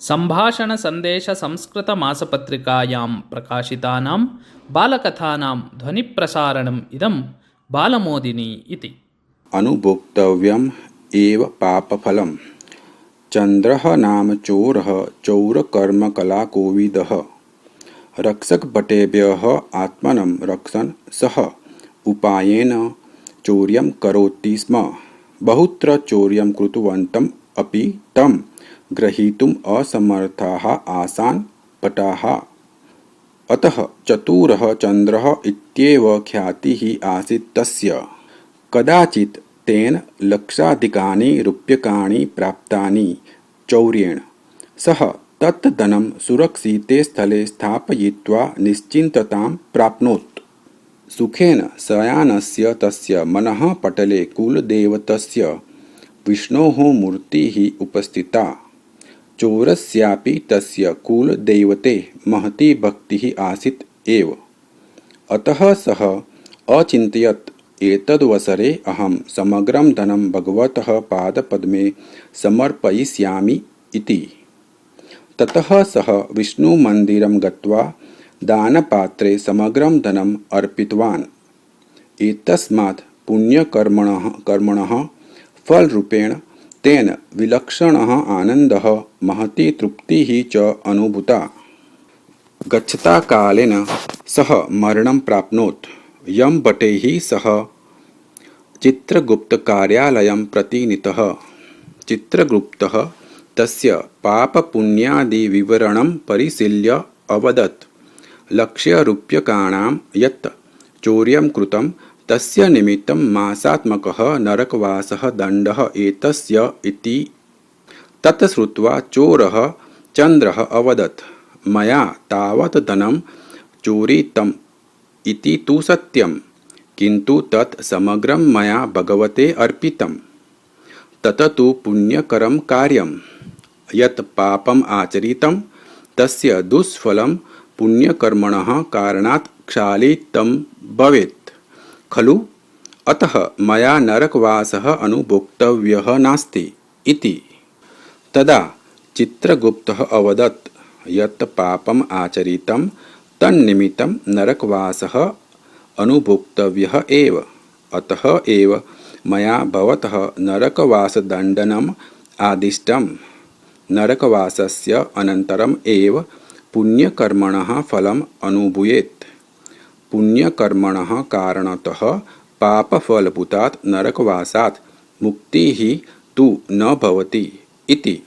सम्भाषणसन्देशसंस्कृतमासपत्रिकायां प्रकाशितानां बालकथानां ध्वनिप्रसारणम् इदं बालमोदिनी इति। अनुभोक्तव्यम् एव पापफलम्। चन्द्रः नाम चोरः चौरकर्मकलाकोविदः। रक्षकभटेभ्यः आत्मानं रक्षन् सः उपायेन चौर्यं करोति स्म। बहुत्र चौर्यं कृतवन्तम् अपि तं ग्रहीतुम् असमर्थाः आसन् भटाः। अतः चतुरः चन्द्रः इत्येव ख्यातिः आसीत् तस्य। कदाचित् तेन लक्षाधिकानि रूप्यकाणि प्राप्तानि चौर्येण। सः तत् धनं सुरक्षिते स्थले स्थापयित्वा निश्चिन्ततां प्राप्नोत्। सुखेन शयानस्य तस्य मनः पटले कुलदेवतस्य विष्णोः मूर्तिः उपस्थिता। चोरस्यापि तस्य कुलदैवते महती भक्तिः आसीत् एव। अतः सः अचिन्तयत् एतदवसरे अहं समग्रं धनं भगवतः पादपद्मे समर्पयिष्यामि इति। ततः सः विष्णुमन्दिरं गत्वा दानपात्रे समग्रं धनम् अर्पितवान्। एतस्मात् पुण्यकर्मणः फलरूपेण तेन विलक्षणः आनन्दः महती तृप्तिः च अनुभूता। गच्छता कालेन सः मरणं प्राप्नोत्। यमभटैः सह चित्रगुप्तकार्यालयं प्रति नीतः। चित्रगुप्तः तस्य पापपुण्यादिविवरणं परिशील्य अवदत्, लक्षरूप्यकाणां यत् चौर्यं कृतं तस्य निमित्तं मासात्मकः नरकवासः दण्डः एतस्य इति। तत् श्रुत्वा चोरः चन्द्रः अवदत्, मया तावत् धनं चोरितम् इति तु सत्यं, किन्तु तत् समग्रं मया भगवते अर्पितम्। तत् तु पुण्यकरं कार्यं। यत् पापम् आचरितं तस्य दुष्फलं पुण्यकर्मणः कारणात् क्षालितं भवेत् खलु। अतः मया नरकवासः अनुभोक्तव्यः नास्ति इति। तदा चित्रगुप्तः अवदत्, यत् पापम् आचरितं तन्निमित्तं नरकवासः अनुभोक्तव्यः एव। अतः एव मया भवतः नरकवासदण्डनम् आदिष्टम्। नरकवासस्य अनन्तरम् एव पुण्यकर्मणः फलम् अनुभूयेत्। पुण्यकर्मणः कारणतः पापफलभूतात् नरकवासात् मुक्तिः तु न भवति इति।